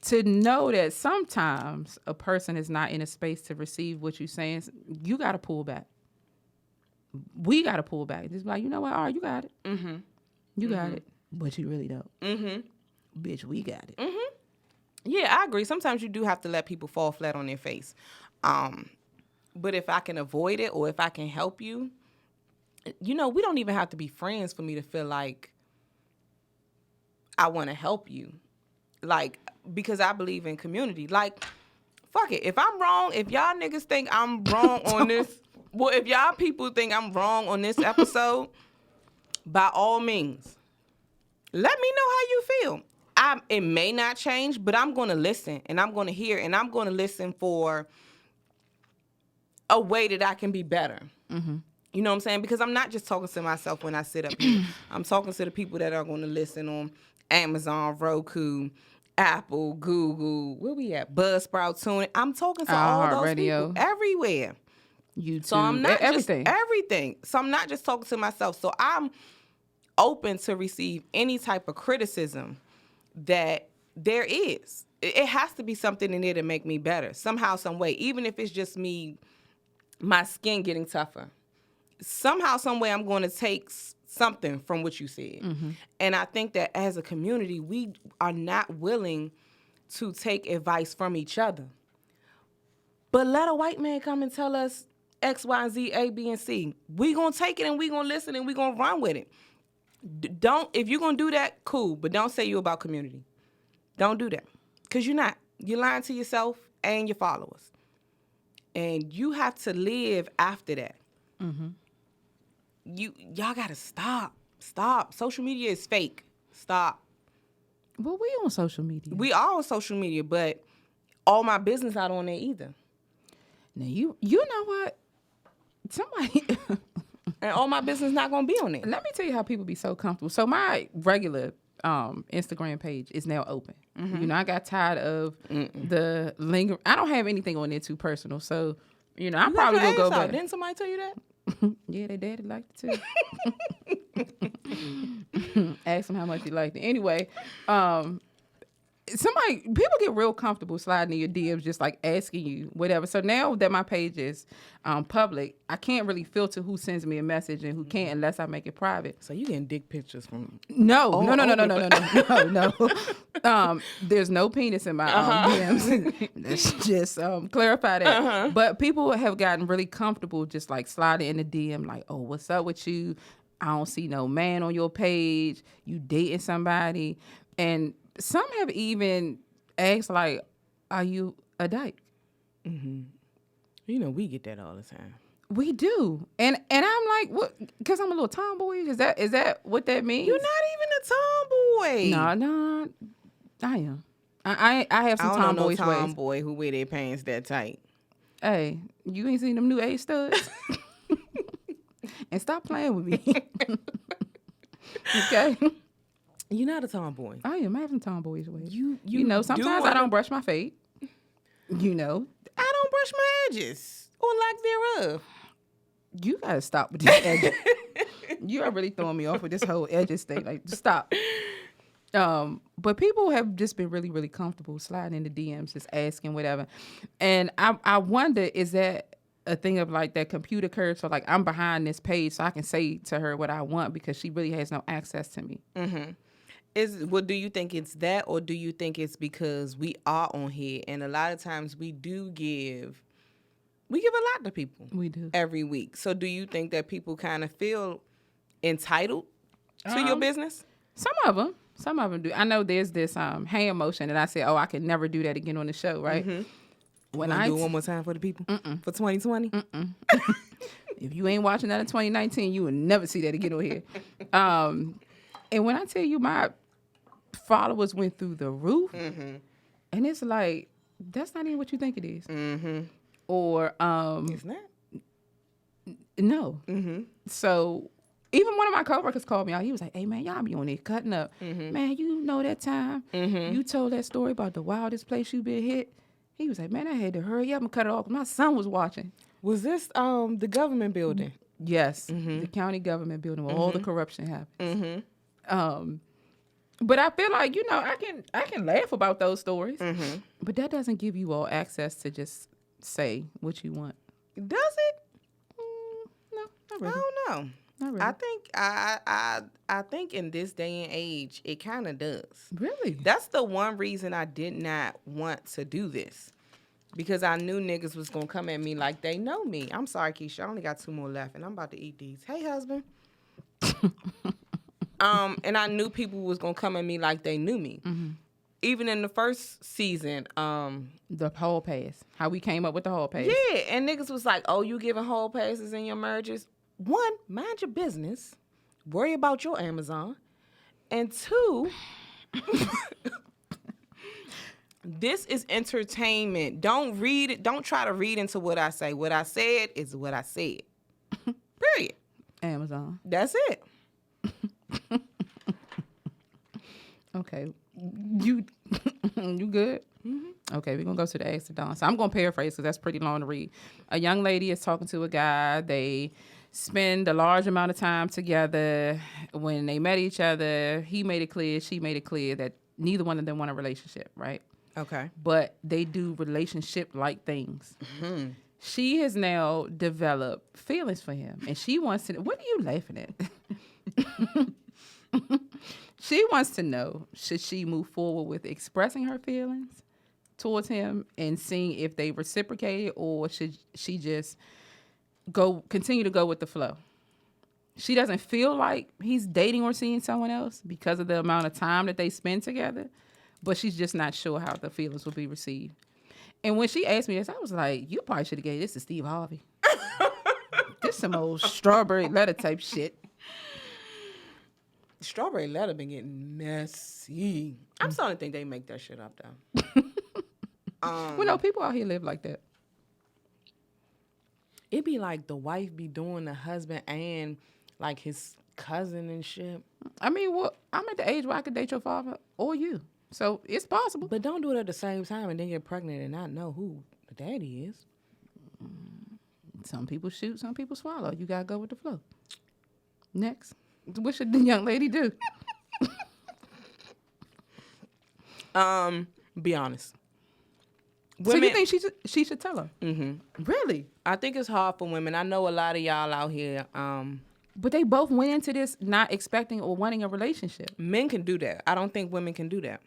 to know that sometimes a person is not in a space to receive what you're saying, you got to pull back. We got to pull back. Just be like, you know what? All right, you got it. You got it. But you really don't. Bitch, we got it. Yeah, I agree. Sometimes you do have to let people fall flat on their face. But if I can avoid it, or if I can help you, you know, we don't even have to be friends for me to feel like I want to help you. Like, because I believe in community. Like, fuck it. If I'm wrong, if y'all niggas think I'm wrong on this, well, if y'all people think I'm wrong on this episode, by all means, let me know how you feel. It may not change, but I'm going to listen, and I'm going to hear, and I'm going to listen for a way that I can be better. You know what I'm saying? Because I'm not just talking to myself when I sit up here. I'm talking to the people that are going to listen on Amazon, Roku, Apple, Google, where we at? Buzzsprout, TuneIn. I'm talking to all those people everywhere. YouTube, so I'm not everything. Everything. So I'm not just talking to myself. So I'm open to receive any type of criticism that there is. It has to be something in there to make me better, somehow, some way. Even if it's just me, my skin getting tougher. Somehow, some way, I'm going to take something from what you said. And I think that as a community, we are not willing to take advice from each other. But let a white man come and tell us X, Y, Z, A, B, and C. We going to take it, and we going to listen, and we going to run with it. If you're going to do that, cool. But don't say you about community. Don't do that. Because you're not. You're lying to yourself and your followers. And you have to live after that. Y'all gotta stop. Social media is fake. Stop. Well, we on social media. We are on social media, but all my business not on there either. Now you know what? Somebody and all my business not gonna be on there. Let me tell you how people be so comfortable. So my regular Instagram page is now open. You know, I got tired of the linger. I don't have anything on there too personal, so you know I probably will go back. Didn't somebody tell you that? Yeah, they daddy liked it too. Ask him how much he liked it. Anyway, people get real comfortable sliding in your DMs, just like asking you whatever. So now that my page is public, I can't really filter who sends me a message and who can't unless I make it private. So you getting dick pictures from? No. There's no penis in my DMs. Let's just clarify that. But people have gotten really comfortable just like sliding in the DM, like, oh, what's up with you? I don't see no man on your page. You dating somebody, and some have even asked, like, are you a dyke? Mm-hmm. You know, we get that all the time. We do. And I'm like, what? Because I'm a little tomboy? Is that what that means? You're not even a tomboy. No, I am. I have some tomboyish ways. I don't know no tomboy who wear their pants that tight. Hey, you ain't seen them new age studs? And stop playing with me. Okay? You're not a tomboy. I am. I have some tomboyish ways. You know, sometimes I don't brush my fade. You know. I don't brush my edges or lack thereof. You gotta stop with these edges. You are really throwing me off with this whole edges thing. Like, stop. But people have just been really, really comfortable sliding in the DMs, just asking whatever. And I wonder, is that a thing of like that computer curve? So like, I'm behind this page, so I can say to her what I want because she really has no access to me. Mm-hmm. Do you think it's that, or do you think it's because we are on here and a lot of times we give a lot to people. We do every week. So do you think that people kind of feel entitled to your business? Some of them do. I know there's this hand motion that I said, oh, I can never do that again on the show, right? Mm-hmm. When I do it one more time for the people for 2020. If you ain't watching that in 2019, you will never see that again on here. And when I tell you my followers went through the roof, and it's like, that's not even what you think it is. Mm-hmm. Or it's not. No. Mm-hmm. So even one of my coworkers called me out. He was like, hey man, y'all be on there cutting up. Man, you know that time you told that story about the wildest place you been hit? He was like, man, I had to hurry up and cut it off. My son was watching. Was this the government building? Yes, the county government building where all the corruption happens. Mm-hmm. But I feel like, you know, I can laugh about those stories, but that doesn't give you all access to just say what you want. Does it? No, not really. I don't know. Not really. I think I think in this day and age, it kind of does. Really? That's the one reason I did not want to do this. Because I knew niggas was going to come at me like they know me. I'm sorry, Keisha. I only got 2 more left, and I'm about to eat these. Hey, husband. And I knew people was going to come at me like they knew me. Even in the first season. The hall pass. How we came up with the hall pass. Yeah, and niggas was like, oh, you giving hall passes in your marriages? 1, mind your business. Worry about your Amazon. And 2... This is entertainment. Don't read it. Don't try to read into what I say. What I said is what I said. Period. Amazon. That's it. Okay. You good? Okay, we're going to go to the Ask the Don. So I'm going to paraphrase because that's pretty long to read. A young lady is talking to a guy. They spend a large amount of time together. When they met each other, he made it clear, she made it clear that neither one of them want a relationship, right? Okay. But they do relationship-like things. She has now developed feelings for him, and she wants to. What are you laughing at? She wants to know, should she move forward with expressing her feelings towards him and seeing if they reciprocate, or should she just continue to go with the flow? She doesn't feel like he's dating or seeing someone else because of the amount of time that they spend together, but she's just not sure how the feelings will be received. And when she asked me this, I was like, you probably should have gave this to Steve Harvey. This some old strawberry letter type shit. Strawberry letter been getting messy. I'm starting to think they make that shit up, though. Well, no, people out here live like that. It be like the wife be doing the husband and like his cousin and shit. I mean, well, I'm at the age where I could date your father or you. So it's possible. But don't do it at the same time and then get pregnant and not know who the daddy is. Some people shoot, some people swallow. You got to go with the flow. Next. What should the young lady do? Be honest. So you think she should tell her? Mm-hmm. Really? I think it's hard for women. I know a lot of y'all out here. But they both went into this not expecting or wanting a relationship. Men can do that. I don't think women can do that.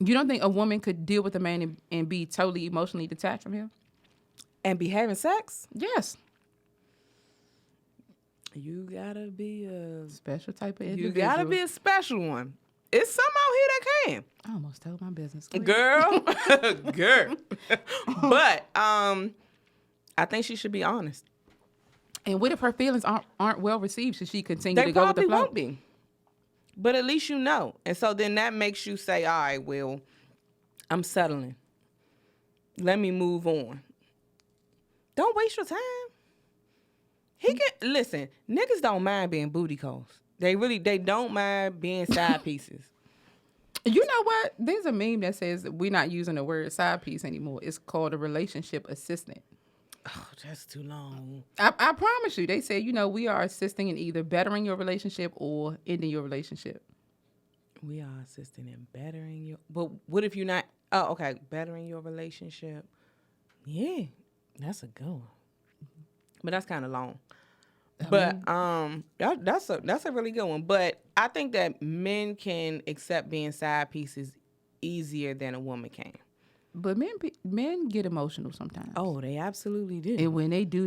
You don't think a woman could deal with a man and be totally emotionally detached from him? And be having sex? Yes. You gotta be a special type of individual. You gotta be a special one. It's some out here that can. I almost told my business. Girl. Girl. But I think she should be honest. And what if her feelings aren't well received? Should she continue to go with the flow? They probably won't be. But at least you know. And so then that makes you say, all right, well, I'm settling. Let me move on. Don't waste your time. Listen, niggas don't mind being booty calls. They don't mind being side pieces. You know what? There's a meme that says we're not using the word side piece anymore. It's called a relationship assistant. Oh, that's too long. I promise you. They say, we are assisting in either bettering your relationship or ending your relationship. We are assisting in bettering your... But what if you're not... Oh, okay. Bettering your relationship. Yeah, that's a good one. But that's kind of long. But that's a really good one. But I think that men can accept being side pieces easier than a woman can. But men get emotional sometimes. Oh, they absolutely do. And when they do,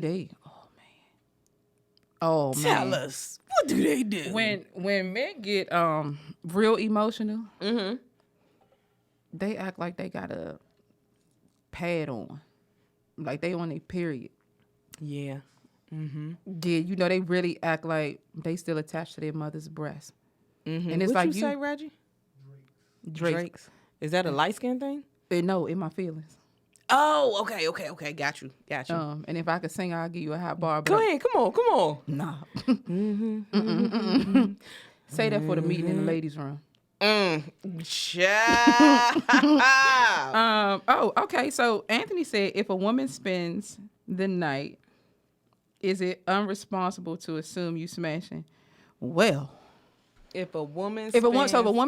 oh man. Tell us, what do they do? When men get real emotional, they act like they got a pad on, like they on their period. Yeah. Mm-hmm. Yeah, they really act like they still attached to their mother's breast. Mm-hmm. And it's what like you say, Reggie? Drake's. Is that a light skin thing? No, in my feelings. Oh, okay. Got you. And if I could sing, I'll give you a hot bar. Go ahead, come on. Nah. Say that for the meeting in the ladies' room. Okay. So Anthony said, if a woman spends the night, is it unresponsible to assume you smashing? Well, if a woman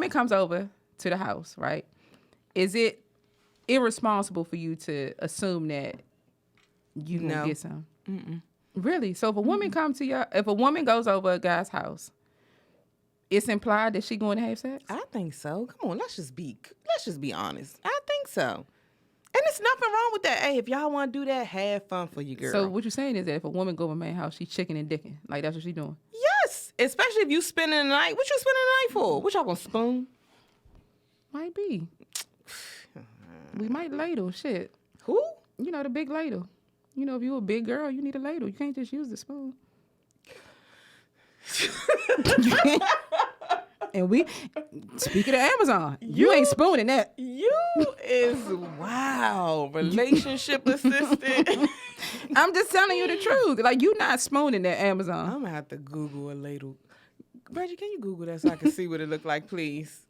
comes over to the house, right? Is it irresponsible for you to assume that you gonna get some? Really? So if a woman if a woman goes over a guy's house, it's implied that she going to have sex? I think so. Come on, let's just be honest. I think so. And there's nothing wrong with that. Hey, if y'all want to do that, have fun for you, girl. So what you're saying is that if a woman go over a man's house, she chicken and dicking. Like, that's what she doing? Yes. Especially if you spending the night. What you spending the night for? What y'all gonna spoon? Might be. We might ladle. Shit. Who? The big ladle. If you a big girl, you need a ladle. You can't just use the spoon. And we, speaking of Amazon, you ain't spooning that. You is, wow, relationship assistant. I'm just telling you the truth. Like, you not spooning that Amazon. I'm going to have to Google a ladle. Reggie, can you Google that so I can see what it look like, please?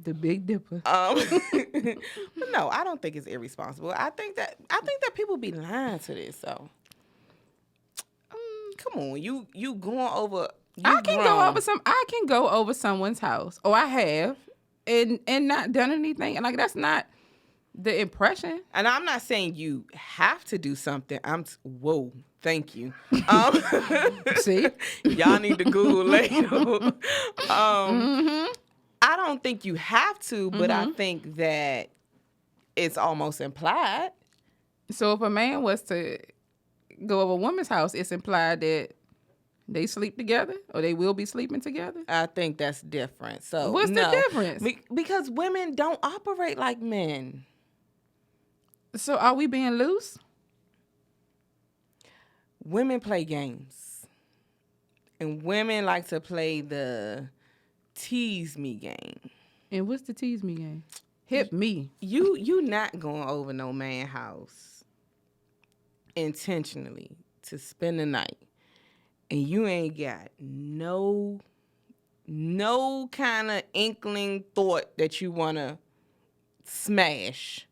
The Big Dipper. But no, I don't think it's irresponsible. I think that people be lying to this, so. Come on, you going over... I can go over someone's house, or I have, and not done anything. And like, that's not the impression. And I'm not saying you have to do something. Whoa, thank you. See, y'all need to Google later. I don't think you have to, but I think that it's almost implied. So if a man was to go over a woman's house, it's implied that they sleep together, or they will be sleeping together? I think that's different. So what's the difference? Because women don't operate like men. So are we being loose? Women play games. And women like to play the tease me game. And what's the tease me game? Hit me. You not going over no man's house intentionally to spend the night. And you ain't got no kind of inkling thought that you want to smash.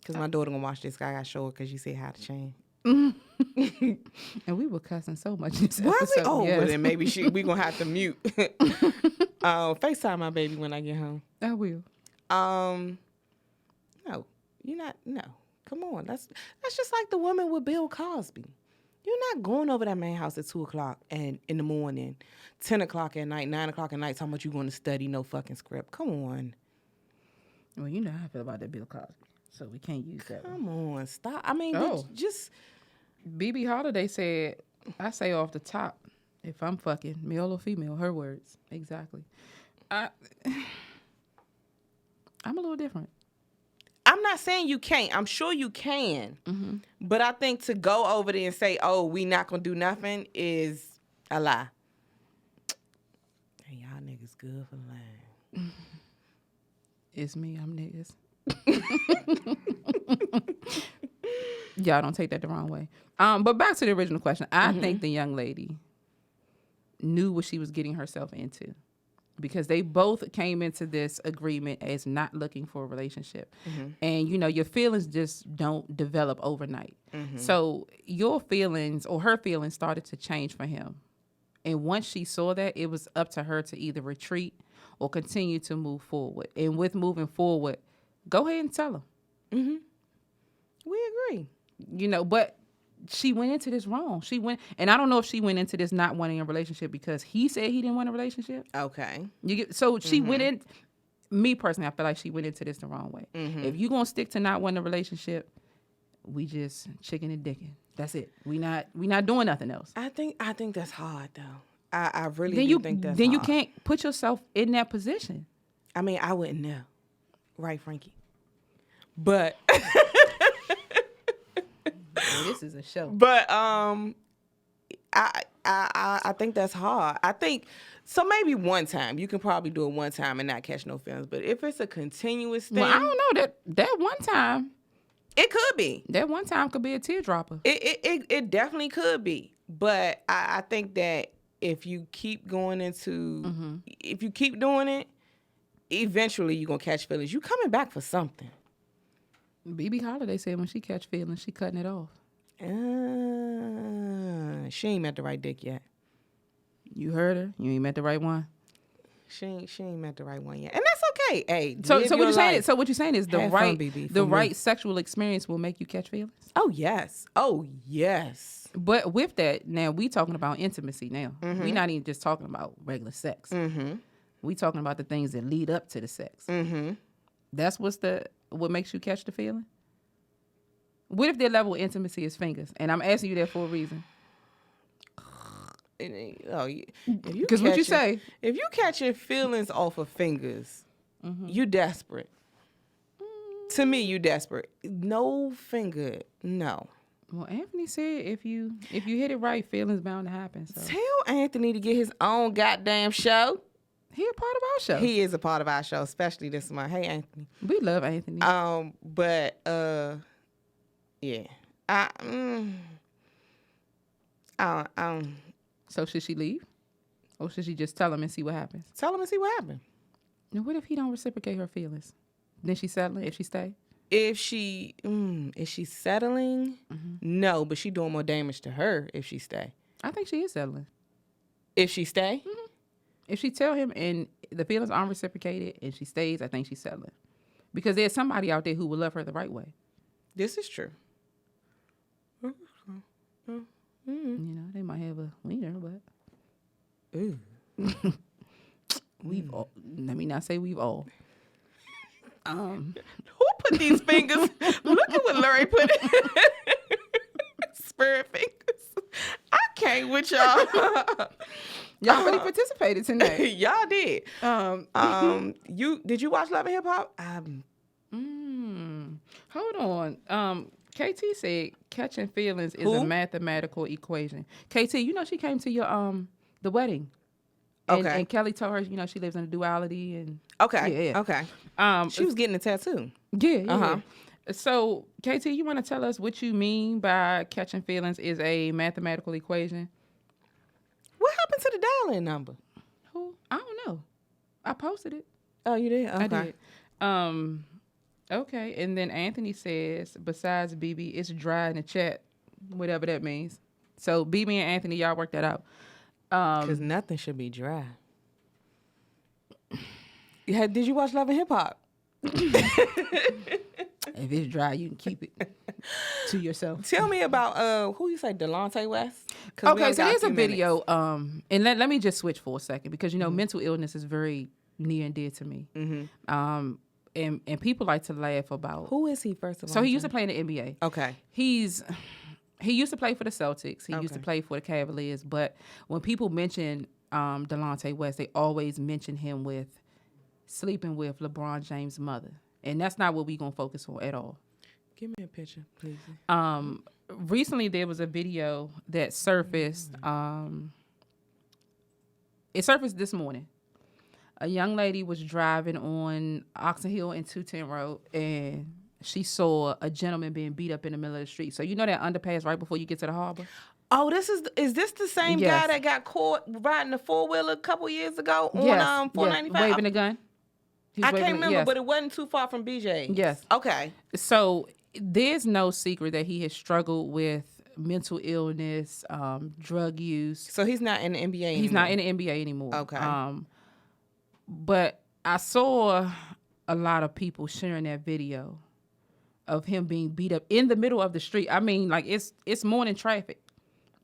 Because my daughter going to watch this. I got to show her because you said how to change. And we were cussing so much in this episode. We? Oh, yes. Well, then maybe we going to have to mute. FaceTime my baby when I get home. I will. No, you're not. No, come on. That's just like the woman with Bill Cosby. You're not going over that man's house at 2:00 and in the morning, 10:00 at night, 9:00 at night, talking about you going to study no fucking script. Come on. Well, you know how I feel about that Bill Cosby, so we can't use that. Come on, stop. I mean, just. BB Holiday said, "I say off the top, if I'm fucking male or female, her words exactly. I'm a little different. I'm not saying you can't. I'm sure you can. Mm-hmm. But I think to go over there and say, oh, we not going to do nothing is a lie. Hey, y'all niggas good for lying. It's me. I'm niggas. Y'all don't take that the wrong way. But back to the original question. I think the young lady knew what she was getting herself into. Because they both came into this agreement as not looking for a relationship. Mm-hmm. And, you know, your feelings just don't develop overnight. Mm-hmm. So your feelings or her feelings started to change for him. And once she saw that, it was up to her to either retreat or continue to move forward. And with moving forward, go ahead and tell him. Mm-hmm. We agree. You know, but she went into this wrong. And I don't know if she went into this not wanting a relationship because he said he didn't want a relationship. Okay. So she went in. Me personally, I feel like she went into this the wrong way. Mm-hmm. If you gonna stick to not wanting a relationship, we just chicken and dicking. That's it. We not doing nothing else. I think that's hard though. I really do think that's then hard. You can't put yourself in that position. I mean, I wouldn't know, right, Frankie? But. Well, this is a show. But I think that's hard. I think so. Maybe one time you can probably do it one time and not catch no feelings. But if it's a continuous thing, well, I don't know that one time. It could be. That one time could be a teardropper. It definitely could be. But I think that if you keep going into, if you keep doing it, eventually you're gonna catch feelings. You coming back for something. BB Holiday said when she catch feelings, she cutting it off. She ain't met the right dick yet. You heard her? You ain't met the right one? She ain't met the right one yet. And that's okay. Hey, so what you're saying? So what you're saying is the right me. Sexual experience will make you catch feelings? Oh yes. But with that, now we talking about intimacy now. Mm-hmm. We not even just talking about regular sex. Mm-hmm. We talking about the things that lead up to the sex. Mm-hmm. That's what makes you catch the feeling? What if their level of intimacy is fingers? And I'm asking you that for a reason. Because what you say? If you catch your feelings off of fingers, you desperate. To me, you desperate. No finger, no. Well, Anthony said if you hit it right, feelings bound to happen. So. Tell Anthony to get his own goddamn show. He a part of our show. He is a part of our show, especially this month. Hey, Anthony. We love Anthony. Yeah. So should she leave? Or should she just tell him and see what happens? Tell him and see what happens. Now, what if he don't reciprocate her feelings? Then she settling if she stay? Is she settling? Mm-hmm. No, but she doing more damage to her if she stay. I think she is settling. If she stay? Mm-hmm. If she tell him and the feelings aren't reciprocated and she stays, I think she's settling. Because there's somebody out there who will love her the right way. This is true. You know, they might have a wiener, but... Ooh. We've all... Let me not say we've all. Who put these fingers? Look at what Larry put in. Spirit fingers. I can't with y'all. Y'all really participated tonight. Y'all did. Did you watch Love and Hip Hop? Hold on. KT said catching feelings is a mathematical equation. KT, you know she came to your the wedding. And, and Kelly told her, you know, she lives in a duality and okay. She was getting a tattoo. Yeah. So KT, you want to tell us what you mean by catching feelings is a mathematical equation? What happened to the dial-in number? Who? I don't know. I posted it. Oh, you did? Okay. I did. Okay. And then Anthony says, besides BB, it's dry in the chat, whatever that means. So BB and Anthony, y'all work that out. Because nothing should be dry. Did you watch Love and Hip Hop? If it's dry, you can keep it to yourself. Tell me about who you say, Delonte West? Okay, so there's a video. And let me just switch for a second because mental illness is very near and dear to me. And people like to laugh about who is he first of all. So he used to play in the NBA. Okay, he used to play for the Celtics. He used to play for the Cavaliers. But when people mention Delonte West, they always mention him with sleeping with LeBron James' mother. And that's not what we're going to focus on at all. Give me a picture, please. Recently, there was a video that surfaced. It surfaced this morning. A young lady was driving on Oxon Hill and 210 Road, and she saw a gentleman being beat up in the middle of the street. So you know that underpass right before you get to the harbor? Oh, is this the same guy that got caught riding a 4-wheeler a couple years ago on 495? Waving a gun. I can't remember, but it wasn't too far from BJ. Yes. Okay. So there's no secret that he has struggled with mental illness, drug use. So he's not in the NBA anymore? He's not in the NBA anymore. Okay. But I saw a lot of people sharing that video of him being beat up in the middle of the street. I mean, like it's morning traffic.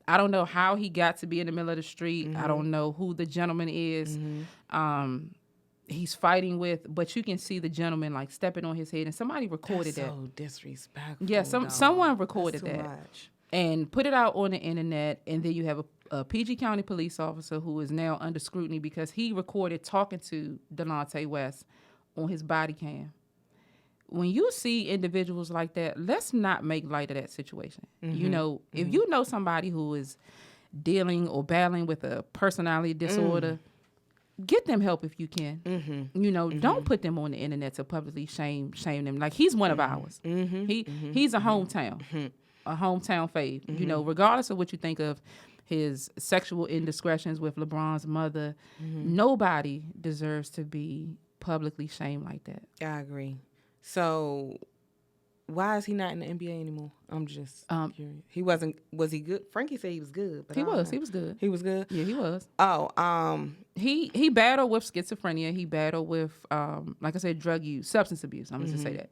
I don't know how he got to be in the middle of the street. I don't know who the gentleman is. He's fighting with, but you can see the gentleman like stepping on his head, and somebody recorded that. So disrespectful. Yeah, someone recorded that much. And put it out on the internet, and then you have a PG County police officer who is now under scrutiny because he recorded talking to Delonte West on his body cam. When you see individuals like that, let's not make light of that situation. You know, if you know somebody who is dealing or battling with a personality disorder, get them help if you can. You know, don't put them on the internet to publicly shame them. Like, he's one of ours. He's a hometown, a hometown fave. You know, regardless of what you think of his sexual indiscretions with LeBron's mother, nobody deserves to be publicly shamed like that. I agree. So why is he not in the NBA anymore? I'm just curious. Was he good? Frankie said he was good. But He was good. He was good? Yeah, he was. Oh, He battled with schizophrenia. He battled with, like I said, drug use, substance abuse. I'm going to say that.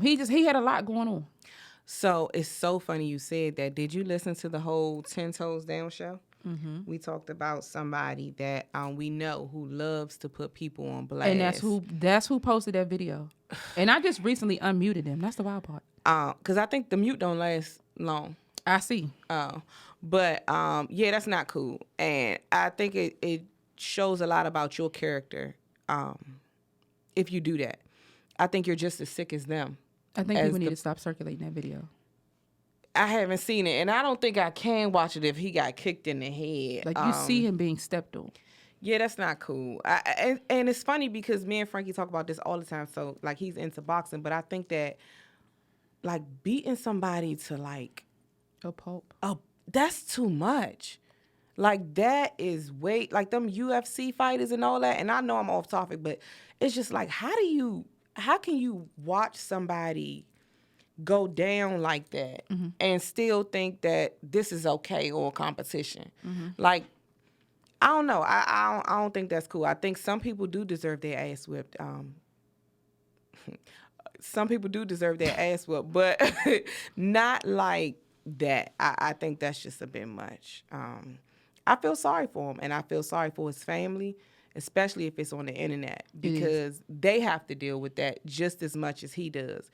He had a lot going on. So it's so funny you said that. Did you listen to the whole 10 Toes Down show? We talked about somebody that we know who loves to put people on blast. And that's who posted that video. And I just recently unmuted him. That's the wild part. Because I think the mute don't last long. I see. But yeah, that's not cool. And I think it shows a lot about your character if you do that. I think you're just as sick as them. I think people need to stop circulating that video. I haven't seen it, and I don't think I can watch it if he got kicked in the head. Like, you see him being stepped on. Yeah, that's not cool. And it's funny because me and Frankie talk about this all the time. So, like, he's into boxing, but I think that, like, beating somebody to, like... A pulp. Oh, that's too much. Like, that is like, them UFC fighters and all that, and I know I'm off topic, but it's just like, how can you watch somebody go down like that and still think that this is okay or competition? Like, I don't know. I don't think that's cool. I think some people do deserve their ass whipped. Some people do deserve their ass whipped, but not like that. I think that's just a bit much. I feel sorry for him, and I feel sorry for his family, especially if it's on the internet, because they have to deal with that just as much as he does.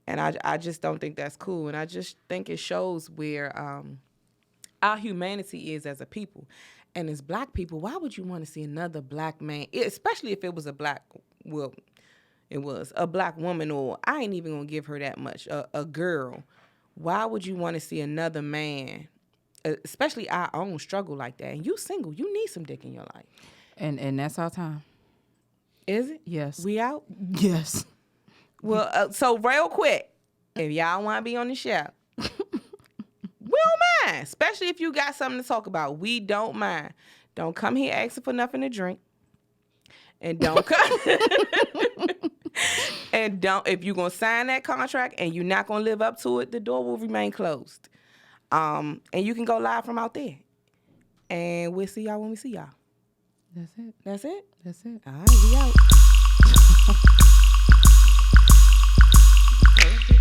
And I just don't think that's cool. And I just think it shows where our humanity is as a people. And as black people, why would you want to see another black man, especially if it was a black woman, or I ain't even going to give her that much, a girl. Why would you want to see another man, especially our own, struggle like that? And you single, you need some dick in your life. And that's our time. Is it? Yes. We out? Yes. Well, so real quick, if y'all want to be on the show, we don't mind. Especially if you got something to talk about. We don't mind. Don't come here asking for nothing to drink. And don't come. And don't, if you're going to sign that contract and you're not going to live up to it, the door will remain closed. And you can go live from out there. And we'll see y'all when we see y'all. That's it. That's it? That's it. All right, we out. Okay.